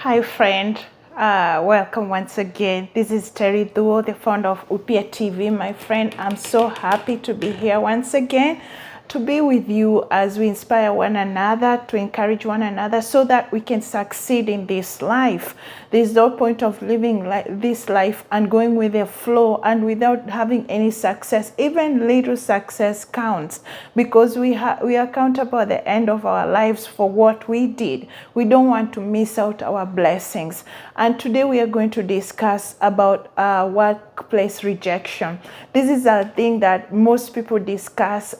Hi friend, welcome once again. This is Thuo, the founder of Upya TV. My friend, I'm so happy to be here once again, to be with you as we inspire one another, to encourage one another so that we can succeed in this life. There's no point of living this life and going with the flow and without having any success. Even little success counts, because we are accountable at the end of our lives for what we did. We don't want to miss out our blessings. And today we are going to discuss about workplace rejection. This is a thing that most people discuss,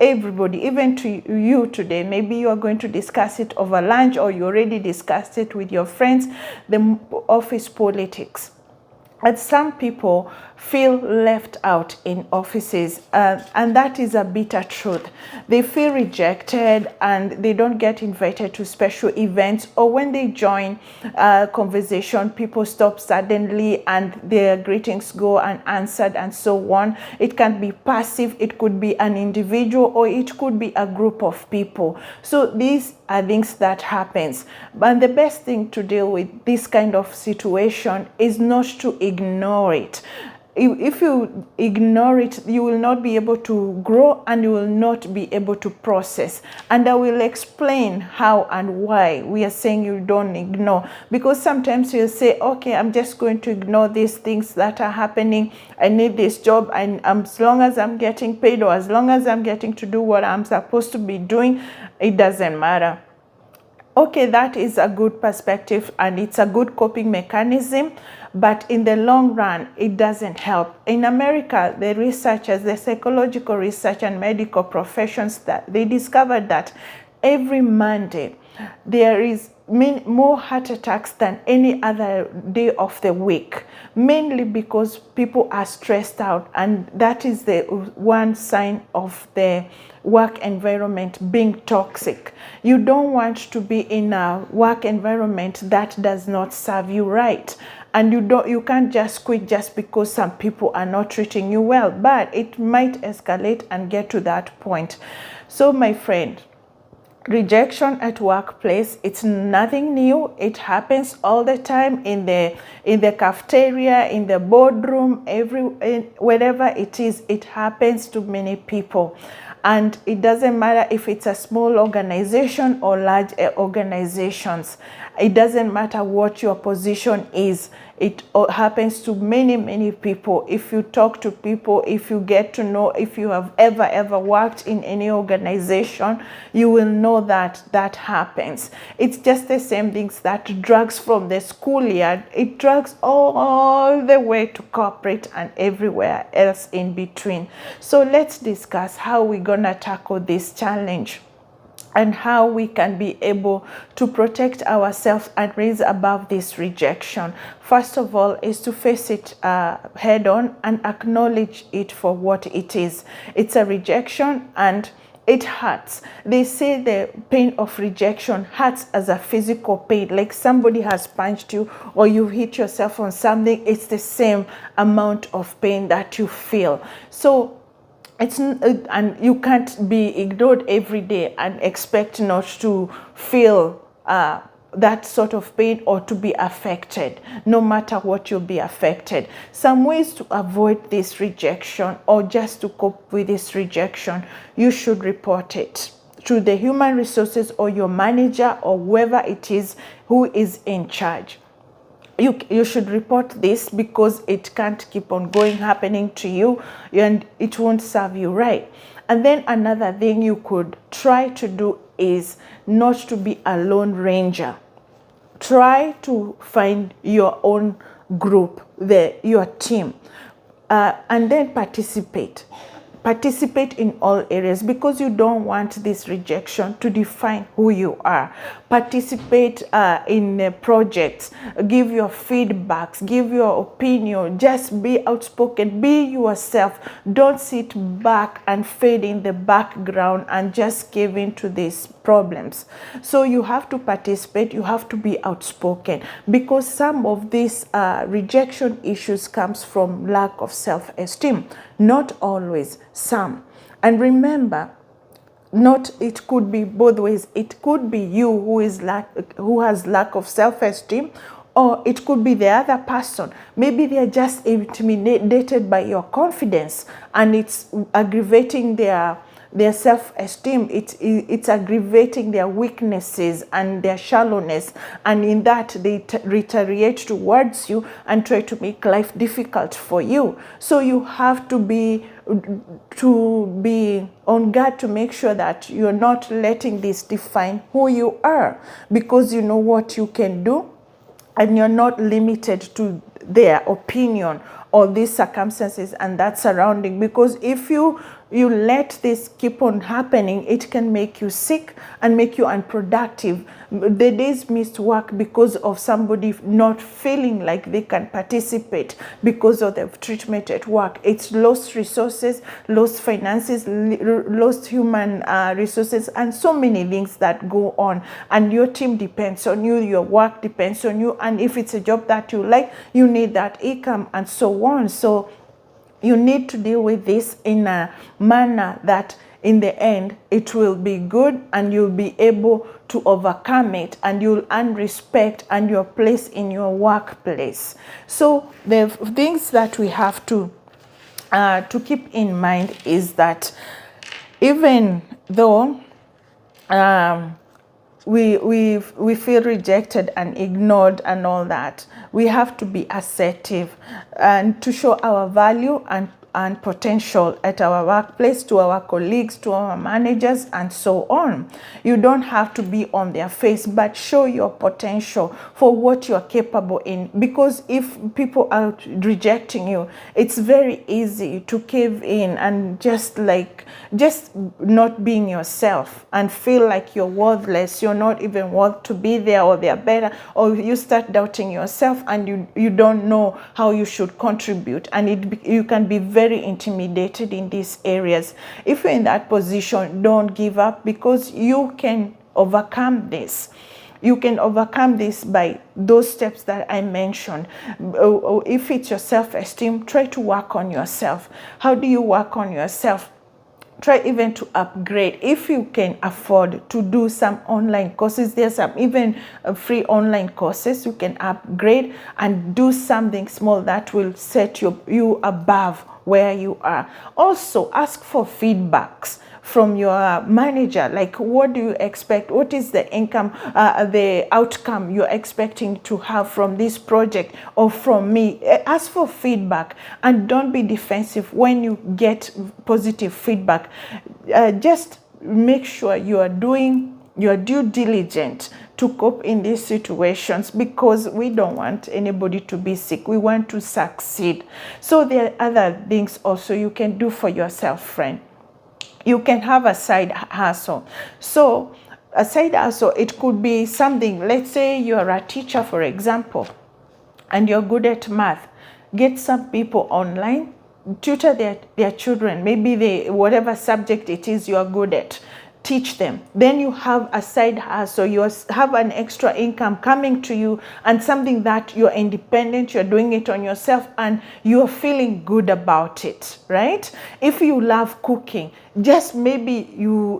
everybody, even to you today. Maybe you are going to discuss it over lunch, or you already discussed it with your friends, the office politics. And some people feel left out in offices, and that is a bitter truth. They feel rejected and they don't get invited to special events, or when they join a conversation, people stop suddenly and their greetings go unanswered and so on. It can be passive, it could be an individual, or it could be a group of people. So these are things that happens. But the best thing to deal with this kind of situation is not to ignore it. If you ignore it, you will not be able to grow and you will not be able to process. And I will explain how and why we are saying you don't ignore. Because sometimes you'll say, okay, I'm just going to ignore these things that are happening. I need this job, and as long as I'm getting paid, or as long as I'm getting to do what I'm supposed to be doing, it doesn't matter. Okay, that is a good perspective and it's a good coping mechanism, but in the long run, it doesn't help. In America, the researchers, the psychological research and medical professions, that they discovered that every Monday there is more heart attacks than any other day of the week, mainly because people are stressed out, and that is the one sign of the work environment being toxic. You don't want to be in a work environment that does not serve you right. And you can't just quit just because some people are not treating you well, but it might escalate and get to that point. So my friend, rejection at workplace, it's nothing new. It happens all the time in the cafeteria, in the boardroom, wherever it is. It happens to many people, and it doesn't matter if it's a small organization or large organizations. It doesn't matter what your position is. It happens to many people. If you talk to people, if you get to know, if you have ever worked in any organization, you will know that that happens. It's just the same things that drags from the schoolyard. It drags all the way to corporate and everywhere else in between. So let's discuss how we're gonna tackle this challenge and how we can be able to protect ourselves and raise above this rejection. First of all is to face it head on and acknowledge it for what it is. It's a rejection and it hurts. They say the pain of rejection hurts as a physical pain, like somebody has punched you or you hit yourself on something. It's the same amount of pain that you feel. So and you can't be ignored every day and expect not to feel that sort of pain or to be affected. No matter what, you'll be affected. Some ways to avoid this rejection, or just to cope with this rejection: you should report it to the human resources or your manager or whoever it is who is in charge. You should report this, because it can't keep on happening to you, and it won't serve you right. And then another thing you could try to do is not to be a lone ranger. Try to find your own group, your team, and then participate. Participate in all areas, because you don't want this rejection to define who you are. Participate in projects, give your feedbacks, give your opinion, just be outspoken, be yourself. Don't sit back and fade in the background and just give in to these problems. So you have to participate, you have to be outspoken, because some of these rejection issues comes from lack of self-esteem. Not always, some. And remember, not, it could be both ways. It could be you who has lack of self-esteem, or it could be the other person. Maybe they're just intimidated by your confidence, and it's aggravating their self-esteem. It's aggravating their weaknesses and their shallowness, and in that they retaliate towards you and try to make life difficult for you. So you have to be on guard to make sure that you're not letting this define who you are, because you know what you can do, and you're not limited to their opinion or these circumstances and that surrounding. Because if you let this keep on happening, it can make you sick and make you unproductive. The days missed work because of somebody not feeling like they can participate because of the treatment at work. It's lost resources, lost finances, lost human resources, and so many things that go on. And your team depends on you, your work depends on you, and if it's a job that you like, you need that income and so on. So you need to deal with this in a manner that in the end it will be good, and you'll be able to overcome it, and you'll earn respect and your place in your workplace. So the things that we have to keep in mind is that even though we feel rejected and ignored and all that, we have to be assertive and to show our value and potential at our workplace, to our colleagues, to our managers, and so on. You don't have to be on their face, but show your potential for what you're capable in. Because if people are rejecting you, it's very easy to cave in and just not being yourself and feel like you're worthless, you're not even worth to be there, or they're better, or you start doubting yourself and you don't know how you should contribute, and you can be very intimidated in these areas. If you're in that position, don't give up, because you can overcome this. You can overcome this by those steps that I mentioned. If it's your self-esteem, try to work on yourself. How do you work on yourself? Try even to upgrade. If you can afford to do some online courses, there's some even free online courses. You can upgrade and do something small that will set you above where you are. Also, ask for feedbacks from your manager. Like, what do you expect? What is the income, the outcome you're expecting to have from this project or from me? Ask for feedback, and don't be defensive when you get positive feedback. Just make sure you are doing your due diligence to cope in these situations, because we don't want anybody to be sick. We want to succeed. So there are other things also you can do for yourself, friend. You can have a side hustle. So a side hustle, it could be something, let's say you're a teacher, for example, and you're good at math. Get some people online, tutor their children, maybe whatever subject it is you're good at. Teach them. Then you have a side hustle. You have an extra income coming to you, and something that you're independent, you're doing it on yourself, and you're feeling good about it, right? If you love cooking, just maybe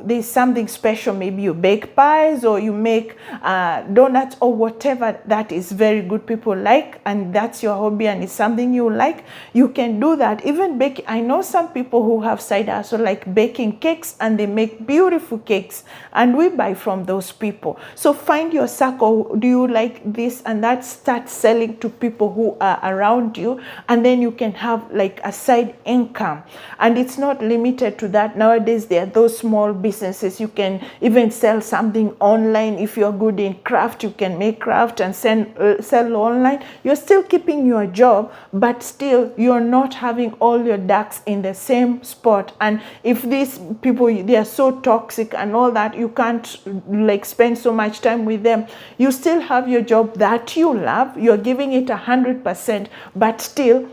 there's something special. Maybe you bake pies, or you make donuts, or whatever that is very good, people like, and that's your hobby and it's something you like. You can do that. Even baking. I know some people who have side hustle, like baking cakes, and they make beautiful cakes, and we buy from those people. So find your circle. Do you like this and that? Start selling to people who are around you, and then you can have like a side income. And it's not limited to that. Nowadays there are those small businesses. You can even sell something online. If you're good in craft, you can make craft and sell online. You're still keeping your job, but still you're not having all your ducks in the same spot. And if these people, they are so toxic and all that, you can't like spend so much time with them. You still have your job that you love. You're giving it 100%, but still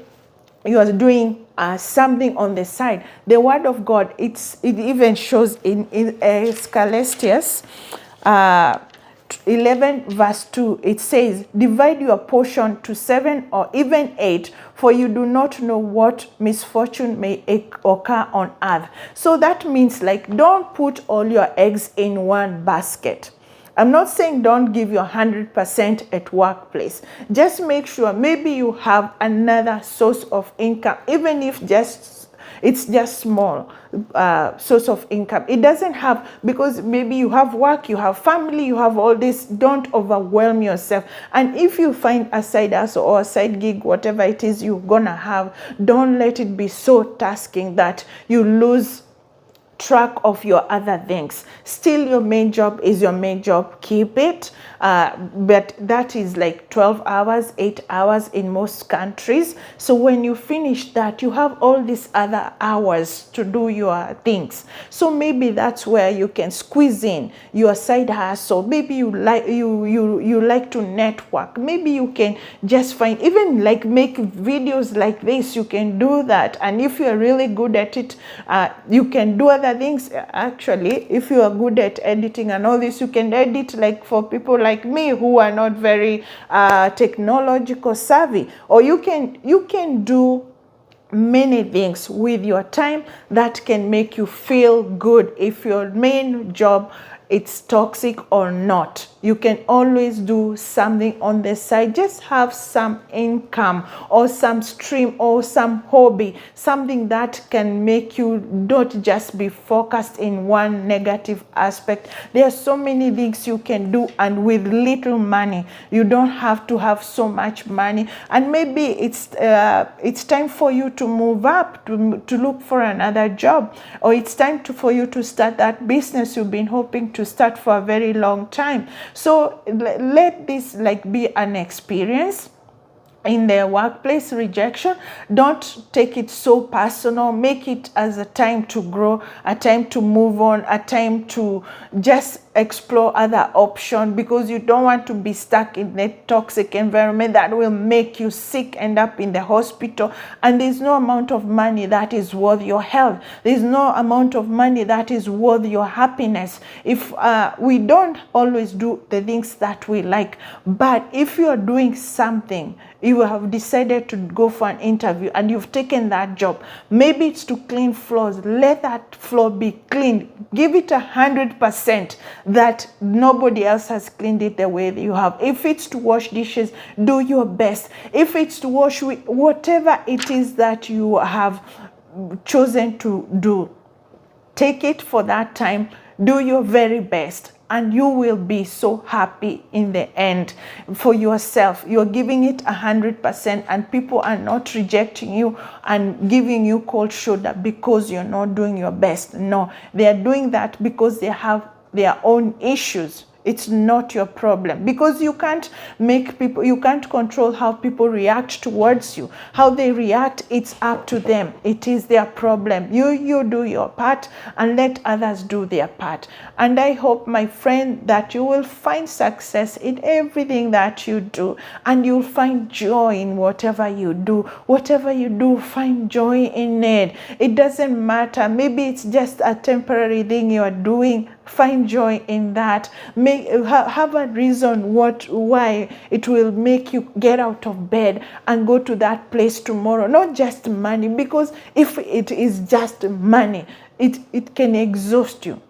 you are doing something on the side. The word of God, it even shows in Ecclesiastes 11 verse 2, it says, divide your portion to 7 or even 8, for you do not know what misfortune may occur on earth. So that means, like, don't put all your eggs in one basket. I'm not saying don't give your 100% at workplace. Just make sure maybe you have another source of income, even if it's just small source of income. It doesn't have, because maybe you have work, you have family, you have all this. Don't overwhelm yourself. And if you find a side hustle or a side gig, whatever it is you're gonna have, don't let it be so tasking that you lose track of your other things. Still, your main job is your main job. Keep it, but that is like 12 hours, 8 hours in most countries. So when you finish that, you have all these other hours to do your things. So maybe that's where you can squeeze in your side hustle. Maybe you like to network. Maybe you can just find, even like make videos like this. You can do that, and if you're really good at it, you can do other things. Actually, if you are good at editing and all this, you can edit, like for people like me who are not very technological savvy, or you can do many things with your time that can make you feel good. If your main job it's toxic or not, you can always do something on the side. Just have some income or some stream or some hobby, something that can make you not just be focused in one negative aspect. There are so many things you can do, and with little money. You don't have to have so much money. And maybe it's time for you to move up, to look for another job, or it's time for you to start that business you've been hoping to start for a very long time. So let this like be an experience in the workplace. Rejection, don't take it so personal. Make it as a time to grow, a time to move on, a time to just explore other options, because you don't want to be stuck in a toxic environment that will make you sick, end up in the hospital. And there's no amount of money that is worth your health. There's no amount of money that is worth your happiness. If we don't always do the things that we like, but if you are doing something, you have decided to go for an interview and you've taken that job, maybe it's to clean floors, let that floor be cleaned. Give it 100% that nobody else has cleaned it the way that you have. If it's to wash dishes, do your best. If it's to wash, whatever it is that you have chosen to do, take it for that time, do your very best, and you will be so happy in the end for yourself. You're giving it 100%, and people are not rejecting you and giving you cold shoulder because you're not doing your best. No, they are doing that because they have their own issues. It's not your problem, because you can't make people, you can't control how people react towards you. How they react, it's up to them. It is their problem. You do your part and let others do their part. And I hope, my friend, that you will find success in everything that you do, and you'll find joy in whatever you do. Whatever you do, find joy in it. It doesn't matter. Maybe it's just a temporary thing you're doing. Find joy in that. Have a reason why it will make you get out of bed and go to that place tomorrow. Not just money, because if it is just money, it can exhaust you.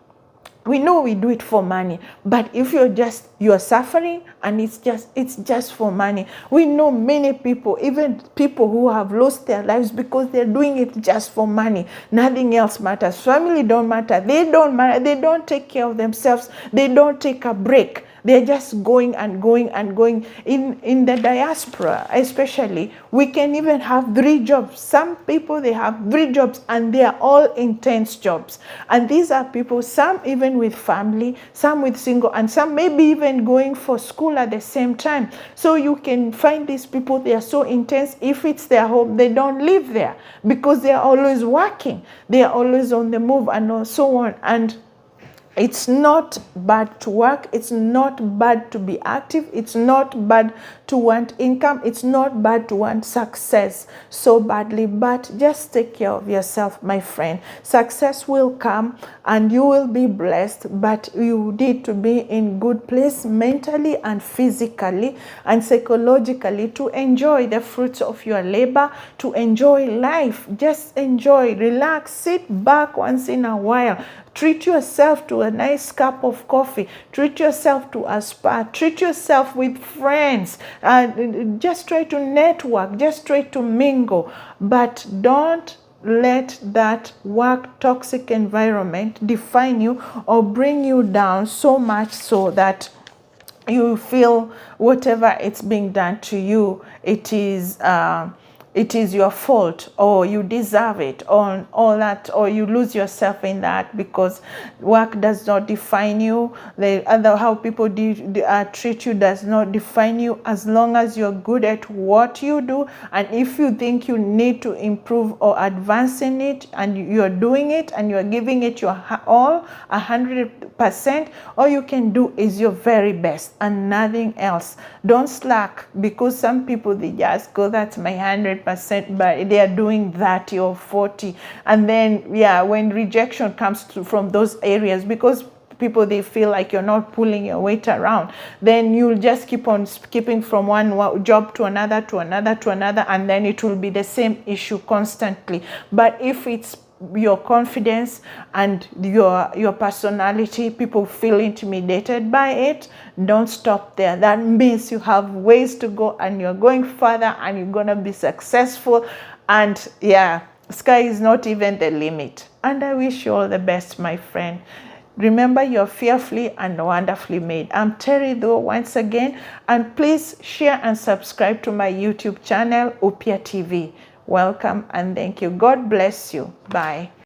We know we do it for money, but if you're suffering and it's just for money. We know many people, even people who have lost their lives because they're doing it just for money. Nothing else matters. Family don't matter. They don't matter. They don't take care of themselves. They don't take a break. They're just going and going and going. In the diaspora, especially, we can even have 3 jobs. Some people, they have 3 jobs, and they are all intense jobs. And these are people, some even with family, some with single, and some maybe even going for school at the same time. So you can find these people, they are so intense. If it's their home, they don't live there because they are always working. They are always on the move and so on. And It's not bad to work. It's not bad to be active. It's not bad to want income. It's not bad to want success so badly, but just take care of yourself, my friend. Success will come and you will be blessed, but you need to be in good place mentally and physically and psychologically to enjoy the fruits of your labor, to enjoy life. Just enjoy, relax, sit back once in a while. Treat yourself to a nice cup of coffee. Treat yourself to a spa. Treat yourself with friends. Just try to network. Just try to mingle. But don't let that work toxic environment define you or bring you down so much so that you feel whatever it's being done to you, it is your fault, or you deserve it, or all that, or you lose yourself in that, because work does not define you. The other, how people treat you does not define you, as long as you're good at what you do. And if you think you need to improve or advance in it, and you're doing it and you're giving it your all, 100%, all you can do is your very best and nothing else. Don't slack, because some people, they just go, that's my 100%, but they are doing 30 or 40. And then, yeah, when rejection comes from those areas, because people, they feel like you're not pulling your weight around, then you'll just keep on skipping from one job to another, to another, to another, and then it will be the same issue constantly. But if it's your confidence and your personality, people feel intimidated by it, don't stop there. That means you have ways to go, and you're going further, and you're gonna be successful. And yeah, sky is not even the limit. And I wish you all the best, my friend. Remember, you're fearfully and wonderfully made. I'm Terry Thuo once again, and please share and subscribe to my YouTube channel, Upya TV. Welcome and thank you. God bless you. Bye.